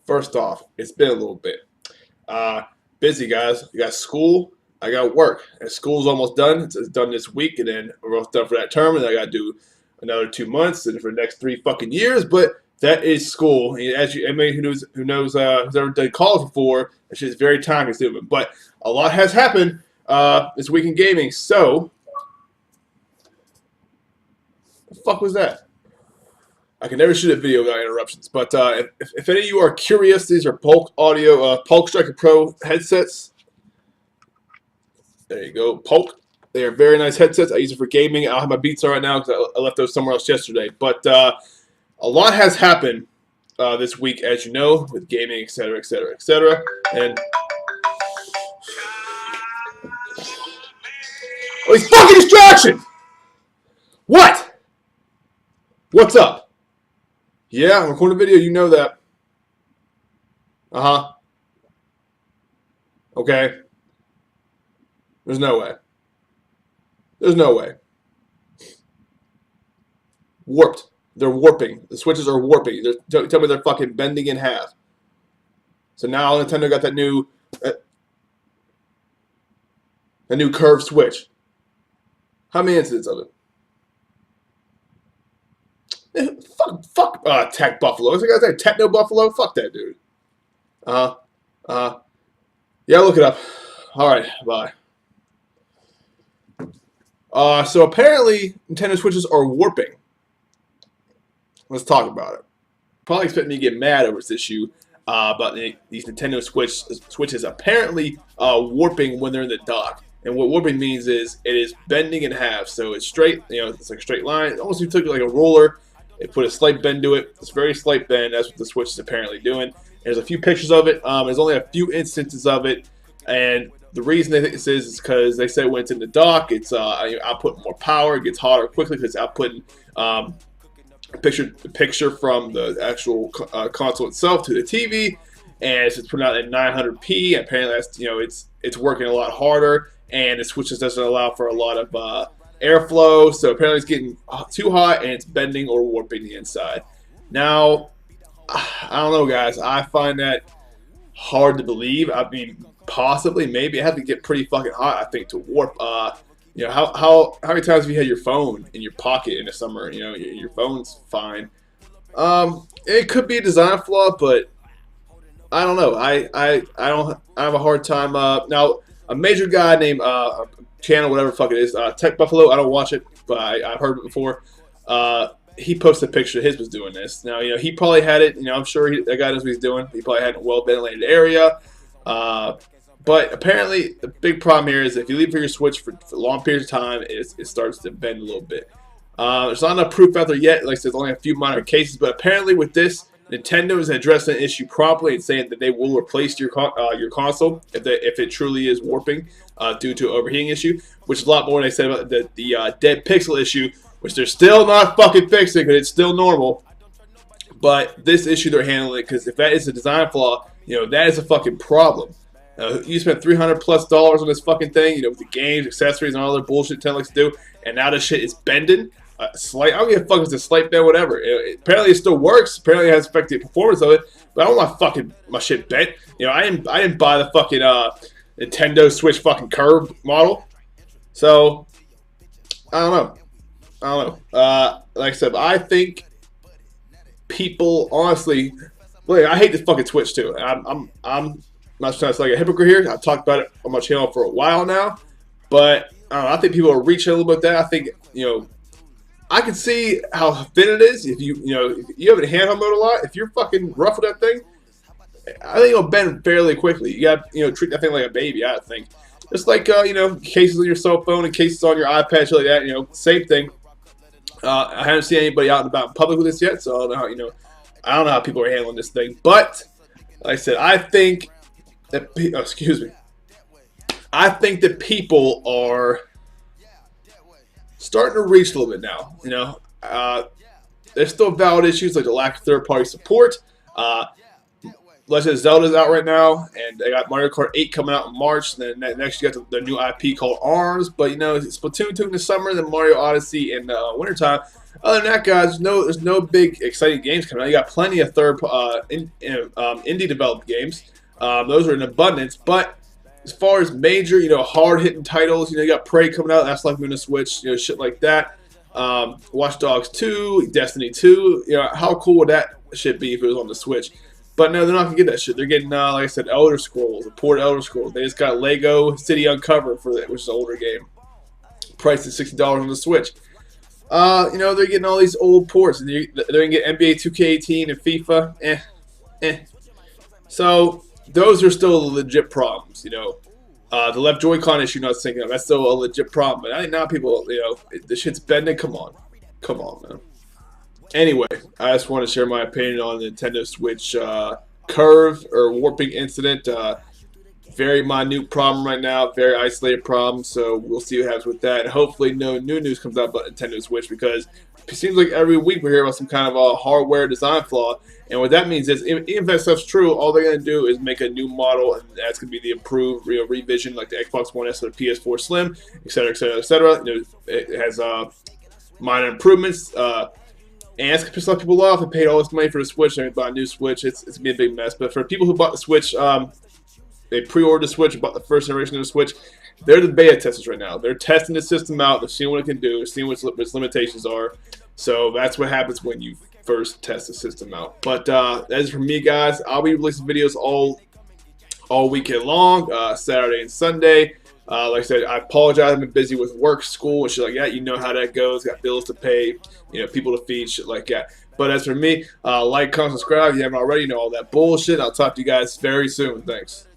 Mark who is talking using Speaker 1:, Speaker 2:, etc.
Speaker 1: First off, it's been a little bit uh, busy, guys. I got school, I got work, and school's almost done. It's done this week, and then we're almost done for that term, and I got to do another 2 months, and for the next 3 fucking years. But that is school. And as you, anybody who's ever done college before, that shit is very time consuming. But a lot has happened this week in gaming. So, the fuck was that? I can never shoot a video without interruptions. But if any of you are curious, these are Polk Audio, Polk Striker Pro headsets. There you go, Polk. They are very nice headsets. I use it for gaming. I don't have my Beats on right now because I left those somewhere else yesterday. But a lot has happened this week, as you know, with gaming, etc., etc., etc. And oh, he's fucking distraction! What? What's up? Yeah, I'm recording a video. You know that. Uh-huh. Okay. There's no way. There's no way. Warped. They're warping. The switches are warping. Tell me they're fucking bending in half. So now Nintendo got that new curved switch. How many incidents of it? Fuck, Tech Buffalo. Is the guy's name Techno Buffalo? Fuck that dude. Yeah, look it up. Alright, bye. So apparently, Nintendo Switches are warping. Let's talk about it. Probably expect me to get mad over this issue about these Nintendo Switches apparently warping when they're in the dock. And what warping means is it is bending in half. So it's straight, it's like a straight line. It almost you took it like a roller. They put a slight bend to it. It's a very slight bend. That's what the Switch is apparently doing. There's a few pictures of it. There's only a few instances of it. And the reason they think this is because they say when it's in the dock, it's outputting more power. It gets hotter quickly because it's outputting the picture from the actual console itself to the TV. And it's putting out at 900p. Apparently, that's it's working a lot harder. And the Switch just doesn't allow for a lot of airflow, so apparently it's getting too hot and it's bending or warping the inside. Now, I don't know, guys. I find that hard to believe. I mean, possibly, maybe it had to get pretty fucking hot, I think, to warp. How many times have you had your phone in your pocket in the summer? Your phone's fine. It could be a design flaw, but I don't know. I have a hard time. Now, a major guy named channel, whatever the fuck it is, Tech Buffalo. I don't watch it, but I've heard it before. He posted a picture of his was doing this. Now, he probably had it. I'm sure that guy knows what he's doing. He probably had a well ventilated area. But apparently, the big problem here is if you leave for your Switch for long periods of time, it starts to bend a little bit. There's not enough proof out there yet. Like I said, there's only a few minor cases, but apparently with this, Nintendo is addressing the issue promptly and saying that they will replace your console if it truly is warping due to an overheating issue, which is a lot more than they said about the dead pixel issue, which they're still not fucking fixing because it's still normal. But this issue they're handling because if that is a design flaw, that is a fucking problem. You spent $300+ on this fucking thing, with the games, accessories, and all other bullshit Nintendo likes to do, and now this shit is bending. I don't give a fuck if it's a slight bend, whatever. Apparently it still works. Apparently it has affected the performance of it, but I don't want my shit bent. I didn't buy the fucking Nintendo Switch fucking curved model. So I don't know. Like I said, I think people honestly, look, I hate this fucking Switch too. I'm not trying to sound like a hypocrite here. I've talked about it on my channel for a while now, but I think people are reaching a little bit with that. I think I can see how thin it is if you have it in handheld mode a lot. If you're fucking rough with that thing, I think it'll bend fairly quickly. You got treat that thing like a baby. I think just like cases on your cell phone and cases on your iPad, shit like that. Same thing. I haven't seen anybody out and about in public with this yet, so I don't know how I don't know how people are handling this thing. But like I said, I think that I think that people are starting to reach a little bit now. There's still valid issues like the lack of third-party support. Legend of Zelda's out right now, and they got Mario Kart 8 coming out in March. And then next you got the new IP called ARMS. But Splatoon 2 in the summer, then Mario Odyssey in wintertime. Other than that, guys, there's no big exciting games coming out. You got plenty of indie developed games. Those are in abundance. But as far as major, hard hitting titles, you got Prey coming out. That's likely on the Switch. Shit like that. Watch Dogs 2, Destiny 2. How cool would that shit be if it was on the Switch? But no, they're not gonna get that shit. They're getting, like I said, Elder Scrolls, the port Elder Scrolls. They just got Lego City Uncovered for that, which is an older game, priced at $60 on the Switch. They're getting all these old ports, and they're gonna get NBA 2K18 and FIFA. So those are still legit problems. The left Joy-Con issue, not thinking of, that's still a legit problem. But I think now people, the shit's bending. Come on, man. Anyway, I just want to share my opinion on the Nintendo Switch curve or warping incident. Very minute problem right now, very isolated problem, so we'll see what happens with that. And hopefully no new news comes out about Nintendo Switch, because it seems like every week we hear about some kind of a hardware design flaw. And what that means is, even if that stuff's true, all they're going to do is make a new model, and that's going to be the improved revision, like the Xbox One S or the PS4 Slim, etc., etc., etc. It has minor improvements. And it's going to piss a lot of people off. They paid all this money for the Switch, and they bought a new Switch. It's going to be a big mess. But for people who bought the Switch, they pre-ordered the Switch, bought the first generation of the Switch, they're the beta testers right now. They're testing the system out. They're seeing what it can do. They're seeing what its limitations are. So that's what happens when you first test the system out. But that is for me, guys. I'll be releasing videos all weekend long, Saturday and Sunday. Like I said, I apologize. I've been busy with work, school, and shit like that. You know how that goes. Got bills to pay, people to feed, shit like that. But as for me, like, comment, subscribe if you haven't already. All that bullshit. I'll talk to you guys very soon. Thanks.